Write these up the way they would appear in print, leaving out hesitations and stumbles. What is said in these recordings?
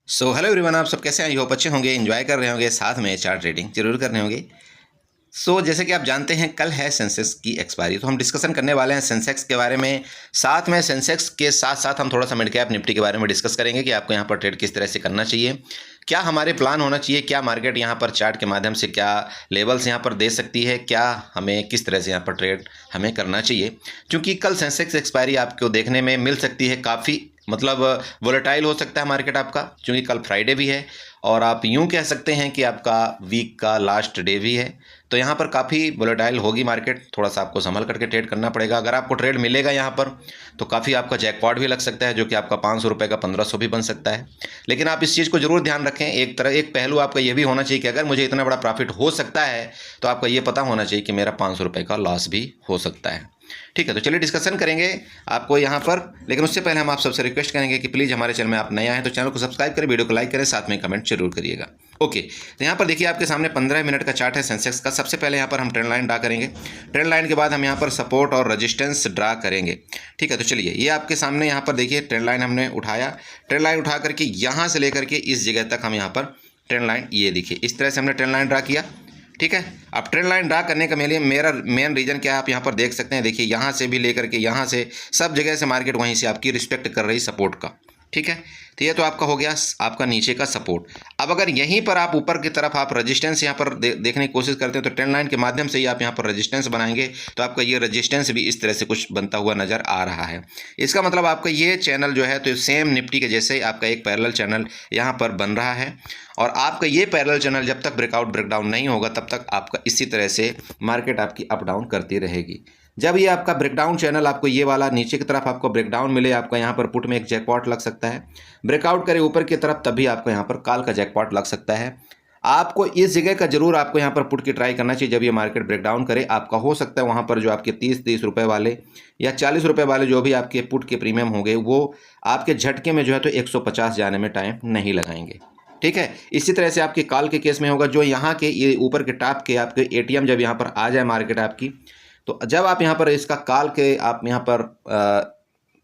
Hello everyone, आप सब कैसे हैं? आई होप अच्छे होंगे, एंजॉय कर रहे होंगे, साथ में चार्ट ट्रेडिंग जरूर कर रहे होंगे। जैसे कि आप जानते हैं, कल है सेंसेक्स की एक्सपायरी, तो हम डिस्कशन करने वाले हैं सेंसेक्स के बारे में। साथ में सेंसेक्स के साथ साथ हम थोड़ा सा मिड कैप निफ्टी के बारे में डिस्कस करेंगे कि आपको यहाँ पर ट्रेड किस तरह से करना चाहिए, क्या हमारे प्लान होना चाहिए, क्या मार्केट यहाँ पर चार्ट के माध्यम से क्या लेवल्स यहाँ पर दे सकती है, क्या हमें किस तरह से यहाँ पर ट्रेड हमें करना चाहिए। क्योंकि कल सेंसेक्स एक्सपायरी आपको देखने में मिल सकती है, काफ़ी मतलब वोलेटाइल हो सकता है मार्केट आपका, क्योंकि कल फ्राइडे भी है और आप यूं कह सकते हैं कि आपका वीक का लास्ट डे भी है। तो यहाँ पर काफ़ी वोलेटाइल होगी मार्केट, थोड़ा सा आपको संभल करके ट्रेड करना पड़ेगा। अगर आपको ट्रेड मिलेगा यहाँ पर तो काफ़ी आपका जैकपॉट भी लग सकता है, जो कि आपका 500 रुपये का 1500 भी बन सकता है। लेकिन आप इस चीज़ को जरूर ध्यान रखें, एक पहलू आपका ये भी होना चाहिए कि अगर मुझे इतना बड़ा प्रॉफिट हो सकता है तो आपका ये पता होना चाहिए कि मेरा 500 रुपये का लॉस भी हो सकता है। ठीक है, तो चलिए डिस्कशन करेंगे आपको यहाँ पर। लेकिन उससे पहले हम आप सबसे रिक्वेस्ट करेंगे कि प्लीज़ हमारे चैनल में आप नया हैं तो चैनल को सब्सक्राइब करें, वीडियो को लाइक करें, साथ में कमेंट जरूर करिएगा। ओके, तो यहाँ पर देखिए आपके सामने 15 मिनट का चार्ट है सेंसेक्स का। सबसे पहले यहाँ पर हम ट्रेंड लाइन ड्रा करेंगे, ट्रेंड लाइन के बाद हम यहाँ पर सपोर्ट और रजिस्टेंस ड्रा करेंगे। ठीक है, तो चलिए ये आपके सामने यहाँ पर देखिए ट्रेंड लाइन हमने उठाया, ट्रेंड लाइन उठा करके यहाँ से लेकर के इस जगह तक हम यहाँ पर ट्रेंड लाइन, ये देखिए इस तरह से हमने ट्रेंड लाइन ड्रा किया। ठीक है, अब ट्रेंड लाइन ड्रा करने का मेरा मेन रीजन क्या है, आप यहाँ पर देख सकते हैं। देखिए यहाँ से भी लेकर के यहाँ से सब जगह से मार्केट वहीं से आपकी रिस्पेक्ट कर रही सपोर्ट का। ठीक है, तो ये तो आपका हो गया आपका नीचे का सपोर्ट। अब अगर यहीं पर आप ऊपर की तरफ आप रेजिस्टेंस यहाँ पर देखने की कोशिश करते हैं तो ट्रेंड लाइन के माध्यम से ही आप यहाँ पर रेजिस्टेंस बनाएंगे, तो आपका ये रेजिस्टेंस भी इस तरह से कुछ बनता हुआ नजर आ रहा है। इसका मतलब आपका ये चैनल जो है तो सेम निफ्टी के जैसे आपका एक पैरेलल चैनल यहाँ पर बन रहा है। और आपका ये पैरेलल चैनल जब तक ब्रेकआउट ब्रेकडाउन नहीं होगा तब तक आपका इसी तरह से मार्केट आपकी अप डाउन करती रहेगी। जब ये आपका ब्रेकडाउन चैनल आपको ये वाला नीचे की तरफ आपको ब्रेकडाउन मिले, आपका यहाँ पर पुट में एक जैकपॉट लग सकता है। ब्रेकआउट करे ऊपर की तरफ तब भी आपको यहाँ पर कॉल का जैकपॉट लग सकता है। आपको इस जगह का जरूर आपको यहाँ पर पुट की ट्राई करना चाहिए। जब ये मार्केट ब्रेकडाउन करे आपका हो सकता है वहाँ पर जो आपके 30 रुपए वाले या 40 रुपए वाले जो भी आपके पुट के प्रीमियम होंगे वो आपके झटके में जो है तो 150 जाने में टाइम नहीं लगाएंगे। ठीक है, इसी तरह से आपके कॉल के केस में होगा, जो यहाँ के ये ऊपर के टॉप के आपके एटीएम जब यहाँ पर आ जाए मार्केट आपकी, तो जब आप यहाँ पर इसका कॉल के आप यहाँ पर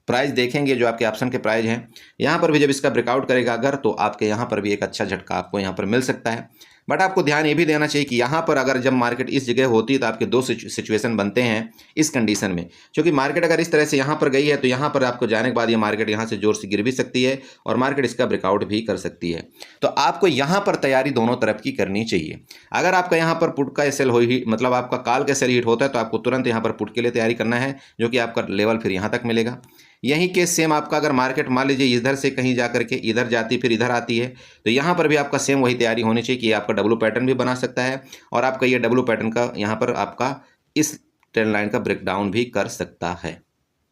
प्राइस देखेंगे, जो आपके ऑप्शन के प्राइस हैं यहाँ पर भी जब इसका ब्रेकआउट करेगा अगर, तो आपके यहाँ पर भी एक अच्छा झटका आपको यहाँ पर मिल सकता है। बट आपको ध्यान ये भी देना चाहिए कि यहाँ पर अगर जब मार्केट इस जगह होती है तो आपके दो सिचुएशन बनते हैं इस कंडीशन में। क्योंकि मार्केट अगर इस तरह से यहाँ पर गई है तो यहाँ पर आपको जाने के बाद ये मार्केट यहाँ से जोर से गिर भी सकती है और मार्केट इसका ब्रेकआउट भी कर सकती है। तो आपको यहाँ पर तैयारी दोनों तरफ की करनी चाहिए। अगर आपका यहाँ पर पुट का सेल हो ही मतलब आपका कॉल का सेल हिट होता है तो आपको तुरंत यहाँ पर पुट के लिए तैयारी करना है, जो कि आपका लेवल फिर यहाँ तक मिलेगा। यही केस सेम आपका अगर मार्केट मान लीजिए इधर से कहीं जा करके इधर जाती फिर इधर आती है तो यहाँ पर भी आपका सेम वही तैयारी होनी चाहिए कि आपका डब्लू पैटर्न भी बना सकता है और आपका ये डब्लू पैटर्न का यहाँ पर आपका इस ट्रेंड लाइन का ब्रेकडाउन भी कर सकता है।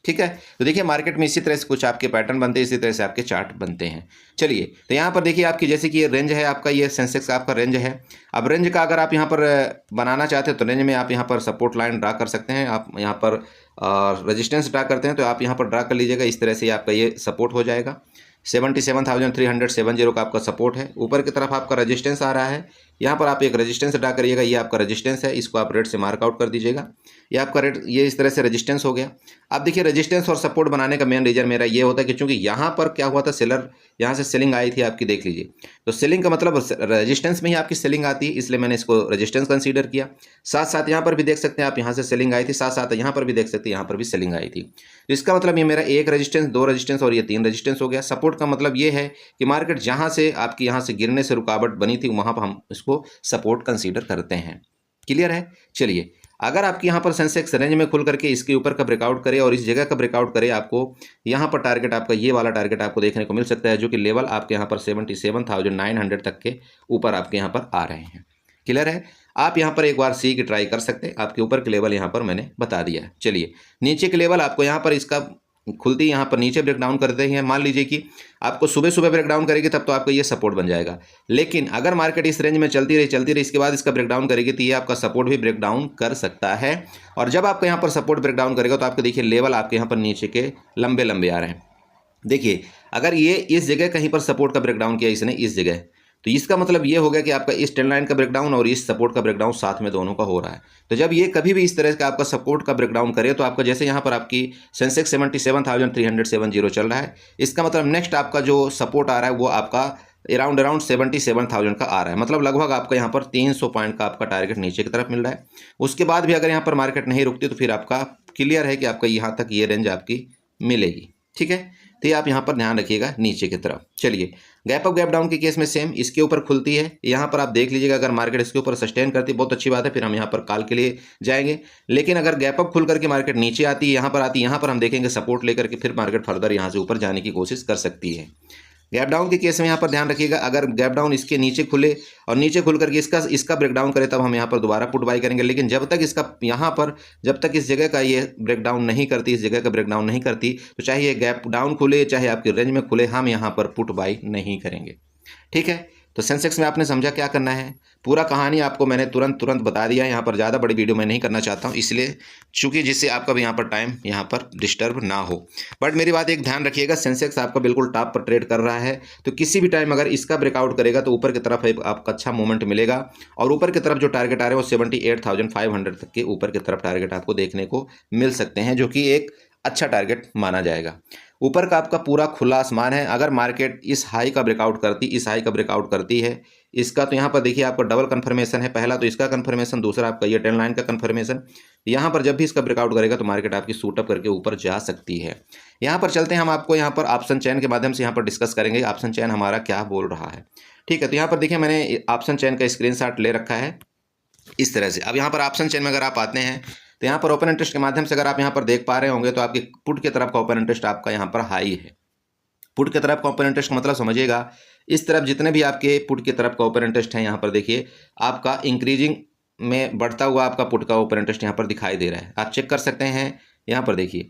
ठीक है, तो देखिए मार्केट में इसी तरह से कुछ आपके पैटर्न बनते हैं, इसी तरह से आपके चार्ट बनते हैं। चलिए, तो यहाँ पर देखिए आपकी जैसे कि ये रेंज है आपका, ये सेंसेक्स का आपका रेंज है। अब रेंज का अगर आप यहाँ पर बनाना चाहते हैं तो रेंज में आप यहाँ पर सपोर्ट लाइन ड्रा कर सकते हैं। आप यहाँ पर रेजिस्टेंस ड्रा करते हैं तो आप यहाँ पर ड्रा कर लीजिएगा, इस तरह से आपका ये सपोर्ट हो जाएगा। 77,370 का आपका सपोर्ट है। ऊपर की तरफ आपका रेजिस्टेंस आ रहा है, यहाँ पर आप एक रेजिस्टेंस ड्रा करिएगा, ये आपका रेजिस्टेंस है, इसको आप रेड से मार्कआउट कर दीजिएगा। ये आपका रेड ये इस तरह से रेजिस्टेंस हो गया। अब देखिए रेजिस्टेंस और सपोर्ट बनाने का मेन रीजन मेरा ये होता है कि चूंकि यहाँ पर क्या हुआ था, सेलर यहाँ से सेलिंग आई थी आपकी, देख लीजिए। तो सेलिंग का मतलब रेजिस्टेंस में ही आपकी सेलिंग आती है, इसलिए मैंने इसको रेजिस्टेंस कंसीडर किया। साथ साथ यहाँ पर भी देख सकते हैं आप, यहाँ से सेलिंग आई थी, साथ साथ यहाँ पर भी देख सकते हैं यहाँ पर भी सेलिंग आई थी। तो इसका मतलब ये मेरा एक रेजिस्टेंस, दो रेजिस्टेंस और ये तीन रेजिस्टेंस हो गया। सपोर्ट का मतलब ये है कि मार्केट जहाँ से आपकी यहाँ से गिरने से रुकावट बनी थी वहाँ पर हम इसको सपोर्ट कंसीडर करते हैं। क्लियर है? चलिए, अगर आपकी यहाँ पर सेंसेक्स रेंज में खुल करके इसके ऊपर का ब्रेकआउट करे और इस जगह का ब्रेकआउट करे, आपको यहाँ पर टारगेट आपका ये वाला टारगेट आपको देखने को मिल सकता है, जो कि लेवल आपके यहाँ पर 77,900 तक के ऊपर आपके यहाँ पर आ रहे हैं। क्लियर है? आप यहाँ पर एक बार सी की ट्राई कर सकते हैं। आपके ऊपर के लेवल यहाँ पर मैंने बता दिया है। चलिए, नीचे के लेवल आपको यहाँ पर इसका खुलती यहाँ पर नीचे ब्रेकडाउन करते हैं। मान लीजिए कि आपको सुबह सुबह ब्रेकडाउन करेगी तब तो आपका ये सपोर्ट बन जाएगा। लेकिन अगर मार्केट इस रेंज में चलती रही इसके बाद इसका ब्रेकडाउन करेगी तो ये आपका सपोर्ट भी ब्रेकडाउन कर सकता है। और जब आपका यहाँ पर सपोर्ट ब्रेकडाउन करेगा तो आपको देखिए लेवल आपके यहाँ पर नीचे के लंबे लंबे आ रहे हैं। देखिए, अगर ये इस जगह कहीं पर सपोर्ट का ब्रेकडाउन किया इसने इस जगह, तो इसका मतलब ये हो गया कि आपका इस ट्रेंड लाइन का ब्रेकडाउन और इस सपोर्ट का ब्रेकडाउन साथ में दोनों का हो रहा है। तो जब ये कभी भी इस तरह का आपका सपोर्ट का ब्रेकडाउन करे तो आपका जैसे यहाँ पर आपकी सेंसेक्स 77,370 चल रहा है, इसका मतलब नेक्स्ट आपका जो सपोर्ट आ रहा है वो आपका अराउंड 77,000 का आ रहा है, मतलब लगभग आपका यहाँ पर 300 पॉइंट का आपका टारगेट नीचे की तरफ मिल रहा है। उसके बाद भी अगर यहाँ पर मार्केट नहीं रुकती तो फिर आपका क्लियर है कि आपका यहाँ तक ये रेंज आपकी मिलेगी, ठीक है। तो ये आप यहाँ पर ध्यान रखिएगा नीचे की तरफ। चलिए गैप अप गैप डाउन के केस में सेम, इसके ऊपर खुलती है, यहाँ पर आप देख लीजिएगा, अगर मार्केट इसके ऊपर सस्टेन करती है बहुत अच्छी बात है, फिर हम यहाँ पर कॉल के लिए जाएंगे। लेकिन अगर गैप अप खुल करके मार्केट नीचे आती है, यहाँ पर आती है, यहाँ पर हम देखेंगे सपोर्ट लेकर के फिर मार्केट फर्दर यहाँ से ऊपर जाने की कोशिश कर सकती है। गैप डाउन के केस में यहाँ पर ध्यान रखिएगा, अगर गैप डाउन इसके नीचे खुले और नीचे खुल करके इसका ब्रेकडाउन करे तब हम यहाँ पर दोबारा पुट बाई करेंगे। लेकिन जब तक इसका यहाँ पर जब तक इस जगह का ये ब्रेकडाउन नहीं करती, इस जगह का ब्रेकडाउन नहीं करती, तो चाहे ये गैप डाउन खुले चाहे आपकी रेंज में खुले, हम यहाँ पर पुट बाई नहीं करेंगे, ठीक है। तो सेंसेक्स में आपने समझा क्या करना है, पूरा कहानी आपको मैंने तुरंत बता दिया है। यहाँ पर ज़्यादा बड़ी वीडियो मैं नहीं करना चाहता हूँ, इसलिए चूँकि जिससे आपका भी यहाँ पर टाइम यहाँ पर डिस्टर्ब ना हो। बट मेरी बात एक ध्यान रखिएगा, सेंसेक्स आपका बिल्कुल टॉप पर ट्रेड कर रहा है, तो किसी भी टाइम अगर इसका ब्रेकआउट करेगा तो ऊपर की तरफ आपका अच्छा मूवमेंट मिलेगा, और ऊपर की तरफ जो टारगेट आ रहे हैं वो 78,500 तक के ऊपर की तरफ टारगेट आपको देखने को मिल सकते हैं, जो कि एक अच्छा टारगेट माना जाएगा। ऊपर का आपका पूरा खुला आसमान है, अगर मार्केट इस हाई का ब्रेकआउट करती है, इसका तो यहाँ पर देखिए आपका डबल कंफर्मेशन है, पहला तो इसका कंफर्मेशन, दूसरा आपका ये 10 लाइन का कंफर्मेशन। यहाँ पर जब भी इसका ब्रेकआउट करेगा तो मार्केट आपकी सूटअप करके ऊपर जा सकती है। यहाँ पर चलते हैं, हम आपको यहाँ पर ऑप्शन चेन के माध्यम से यहाँ पर डिस्कस करेंगे ऑप्शन चेन हमारा क्या बोल रहा है, ठीक है। तो यहाँ पर देखिए मैंने ऑप्शन चेन का स्क्रीनशॉट ले रखा है इस तरह से। अब यहाँ पर ऑप्शन चेन में अगर आप आते हैं तो यहाँ पर ओपन इंटरेस्ट के माध्यम से अगर आप यहाँ पर देख पा रहे होंगे तो आपकी पुट की तरफ का ओपन इंटरेस्ट आपका यहाँ पर हाई है। पुट की तरफ का ओपन इंटरेस्ट का मतलब समझिएगा, इस तरफ जितने भी आपके पुट की तरफ का ओपन इंटरेस्ट है यहाँ पर देखिए आपका इंक्रीजिंग में बढ़ता हुआ आपका पुट का ओपन इंटरेस्ट यहाँ पर दिखाई दे रहा है। आप चेक कर सकते हैं, यहाँ पर देखिए,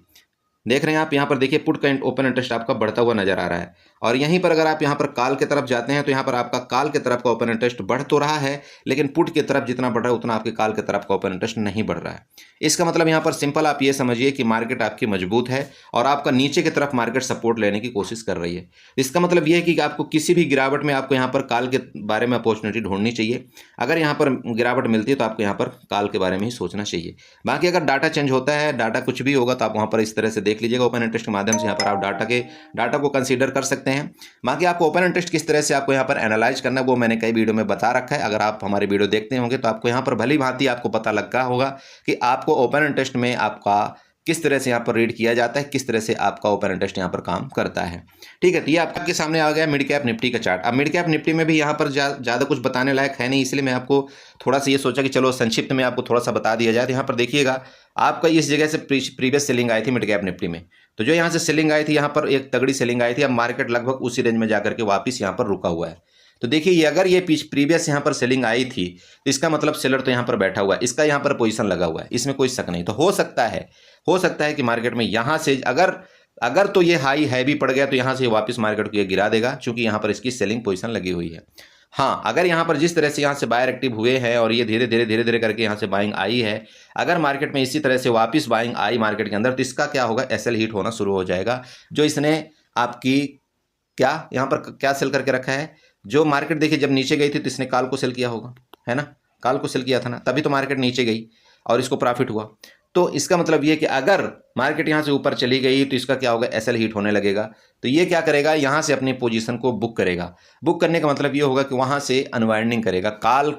देख रहे हैं आप, यहाँ पर देखिए पुट का ओपन इंटरेस्ट आपका बढ़ता हुआ नजर आ रहा है। और यहीं पर अगर आप यहाँ पर कॉल की तरफ जाते हैं तो यहाँ पर आपका कॉल की तरफ का ओपन इंटरेस्ट बढ़ तो रहा है, लेकिन पुट की तरफ जितना बढ़ रहा है उतना आपके कॉल की तरफ का ओपन इंटरेस्ट नहीं बढ़ रहा है। इसका मतलब यहाँ पर सिंपल आप ये समझिए कि मार्केट आपकी मजबूत है और आपका नीचे की तरफ मार्केट सपोर्ट लेने की कोशिश कर रही है। इसका मतलब ये है कि आपको किसी भी गिरावट में आपको यहाँ पर कॉल के बारे में अपॉर्चुनिटी ढूंढनी चाहिए। अगर यहाँ पर गिरावट मिलती है तो आपको यहाँ पर कॉल के बारे में ही सोचना चाहिए। बाकी अगर डाटा चेंज होता है, डाटा कुछ भी होगा तो आप वहाँ पर इस तरह से देख लीजिएगा, ओपन इंटरेस्ट के माध्यम से यहाँ पर आप डाटा को कंसीडर कर सकते हैं। बाकी आपको ओपन इंटरेस्ट किस तरह से आपको यहाँ पर एनालाइज करना है वो मैंने कई वीडियो में बता रखा है। अगर आप हमारी वीडियो देखते होंगे तो आपको यहाँ पर भली भांति आपको पता लगा होगा कि आपको ओपन इंटरेस्ट में आपका किस तरह से यहाँ पर रीड किया जाता है, किस तरह से आपका ओपन इंटरेस्ट यहाँ पर काम करता है, ठीक है। तो ये आपके सामने आ गया मिड कैप निफ्टी का चार्ट। अब मिड कैप निफ्टी में भी यहाँ पर ज़्यादा कुछ बताने लायक है नहीं, इसलिए मैं आपको थोड़ा सा ये सोचा कि चलो संक्षिप्त में आपको थोड़ा सा बता दिया जाए। तो यहाँ पर देखिएगा आपका इस जगह से प्रीवियस सेलिंग आई थी मिड कैप निफ्टी में, तो जो यहाँ से सेलिंग आई थी, यहाँ पर एक तगड़ी सेलिंग आई थी। अब मार्केट लगभग उसी रेंज में जाकर के वापस यहाँ पर रुका हुआ है। तो देखिए ये अगर ये प्रीवियस यहाँ पर सेलिंग आई थी तो इसका मतलब सेलर तो यहाँ पर बैठा हुआ है, इसका यहाँ पर पोजीशन लगा हुआ है, इसमें कोई शक नहीं। तो हो सकता है कि मार्केट में यहाँ से अगर तो ये हाई हैवी पड़ गया तो यहाँ से वापस मार्केट को ये गिरा देगा, क्योंकि यहाँ पर इसकी सेलिंग पोजीशन लगी हुई है। हाँ, अगर यहाँ पर जिस तरह से यहाँ से बायर एक्टिव हुए हैं और ये धीरे धीरे करके यहाँ से बाइंग आई है, अगर मार्केट में इसी तरह से वापस बाइंग आई मार्केट के अंदर तो इसका क्या होगा, एसएल हिट होना शुरू हो जाएगा। जो इसने आपकी क्या यहाँ पर क्या सेल करके रखा है, जो मार्केट देखिए जब नीचे गई थी तो इसने कॉल को सेल किया होगा, है ना, कॉल को सेल किया था ना, तभी तो मार्केट नीचे गई और इसको प्रॉफिट हुआ। तो इसका मतलब ये कि अगर मार्केट यहाँ से ऊपर चली गई तो इसका क्या होगा, एसएल हिट होने लगेगा। तो ये क्या करेगा, यहाँ से अपनी पोजीशन को बुक करेगा। बुक करने का मतलब ये होगा कि वहाँ से अनवाइंडिंग करेगा, कॉल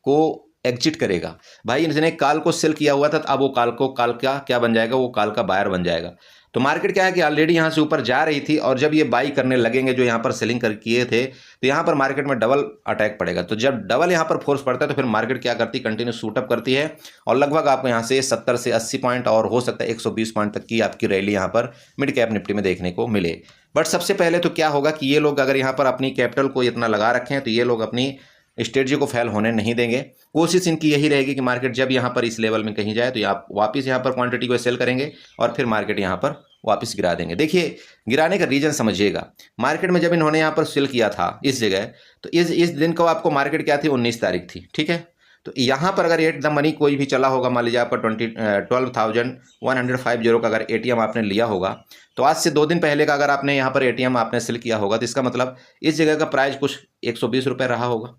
को एग्जिट करेगा। भाई इसने कॉल को सेल किया हुआ था, तो अब वो कॉल का क्या बन जाएगा, वो कॉल का बायर बन जाएगा। तो मार्केट क्या है कि ऑलरेडी यहाँ से ऊपर जा रही थी और जब ये बाई करने लगेंगे जो यहाँ पर सेलिंग कर किए थे तो यहाँ पर मार्केट में डबल अटैक पड़ेगा। तो जब डबल यहाँ पर फोर्स पड़ता है तो फिर मार्केट क्या करती है, कंटिन्यू शूटअप करती है और लगभग आपको यहाँ से 70 से 80 पॉइंट और हो सकता है 120 पॉइंट तक की आपकी रैली यहाँ पर मिड कैप निफ्टी में देखने को मिले। बट सबसे पहले तो क्या होगा कि ये लोग अगर यहाँ पर अपनी कैपिटल को इतना लगा रखें तो ये लोग अपनी स्ट्रेटजी को फेल होने नहीं देंगे। कोशिश इनकी यही रहेगी कि मार्केट जब यहाँ पर इस लेवल में कहीं जाए तो आप वापस यहाँ पर क्वांटिटी को सेल करेंगे और फिर मार्केट यहाँ पर वापस गिरा देंगे। देखिए गिराने का रीजन समझिएगा, मार्केट में जब इन्होंने यहाँ पर सेल किया था इस जगह, तो इस दिन को आपको मार्केट क्या थी, 19 तारीख थी, ठीक है। तो यहाँ पर अगर एट द मनी कोई भी चला होगा, मान लीजिए आपका 12,150 का अगर एटीएम आपने लिया होगा, तो आज से 2 दिन पहले का अगर आपने यहाँ पर एटीएम आपने सेल किया होगा तो इसका मतलब इस जगह का प्राइस कुछ 120 रुपये रहा होगा।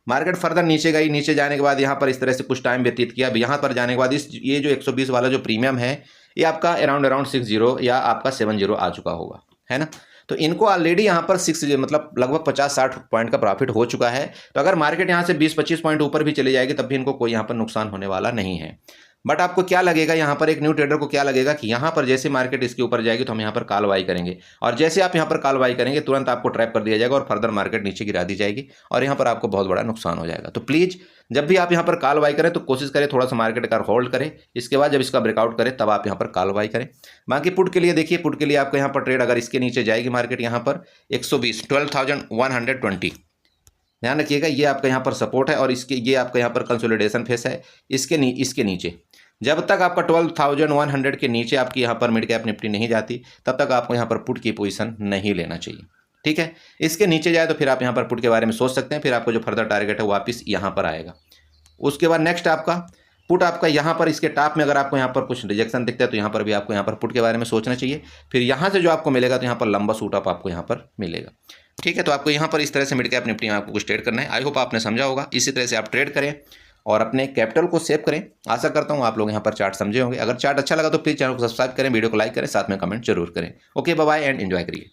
मार्केट फर्दर नीचे गई, नीचे जाने के बाद यहाँ पर इस तरह से कुछ टाइम व्यतीत किया। अब यहाँ पर जाने के बाद ये जो 120 वाला जो प्रीमियम है ये आपका अराउंड 60 या आपका 70 आ चुका होगा, है ना। तो इनको ऑलरेडी यहाँ पर 6 मतलब लगभग 50-60 पॉइंट का प्रॉफिट हो चुका है। तो अगर मार्केट यहाँ से 20-25 पॉइंट ऊपर भी चली जाएगी तब भी इनको कोई यहाँ पर नुकसान होने वाला नहीं है। बट आपको क्या लगेगा, यहाँ पर एक न्यू ट्रेडर को क्या लगेगा कि यहाँ पर जैसे मार्केट इसके ऊपर जाएगी तो हम यहाँ पर कॉल बाई करेंगे, और जैसे आप यहाँ पर कॉल बाई करेंगे तुरंत आपको ट्रैप कर दिया जाएगा और फर्दर मार्केट नीचे गिरा दी जाएगी और यहाँ पर आपको बहुत बड़ा नुकसान हो जाएगा। तो प्लीज़ जब भी आप यहाँ पर कॉल बाई करें तो कोशिश करें थोड़ा सा मार्केट का होल्ड करें, इसके बाद जब इसका ब्रेकआउट करें तब आप यहाँ पर कॉल बाई करें। बाकी पुट के लिए देखिए, पुट के लिए आपको यहाँ पर ट्रेड अगर इसके नीचे जाएगी मार्केट यहाँ पर 120 12,120, ध्यान रखिएगा ये आपका यहाँ पर सपोर्ट है और इसके ये आपका यहाँ पर कंसोलिडेशन फेस है। इसके नीचे जब तक आपका 12,100 के नीचे आपकी यहाँ पर मिड कैप निफ्टी नहीं जाती तब तक आपको यहाँ पर पुट की पोजीशन नहीं लेना चाहिए, ठीक है। इसके नीचे जाए तो फिर आप यहाँ पर पुट के बारे में सोच सकते हैं, फिर आपको जो फर्दर टारगेट है वापस यहाँ पर आएगा। उसके बाद नेक्स्ट आपका पुट आपका यहाँ पर इसके टॉप में अगर आपको यहाँ पर कुछ रिजेक्शन दिखता है तो यहाँ पर भी आपको यहाँ पर पुट के बारे में सोचना चाहिए। फिर यहाँ से जो आपको मिलेगा तो यहाँ पर लंबा शूट अप आपको यहाँ पर मिलेगा, ठीक है। तो आपको यहाँ पर इस तरह से मिड कैप निफ्टी में आपको कुछ ट्रेड करना है। आई होप आपने समझा होगा। इसी तरह से आप ट्रेड करें और अपने कैपिटल को सेव करें। आशा करता हूँ आप लोग यहाँ पर चार्ट समझे होंगे। अगर चार्ट अच्छा लगा तो प्लीज़ चैनल को सब्सक्राइब करें, वीडियो को लाइक करें, साथ में कमेंट जरूर करें। Okay, bye bye and enjoy करिए।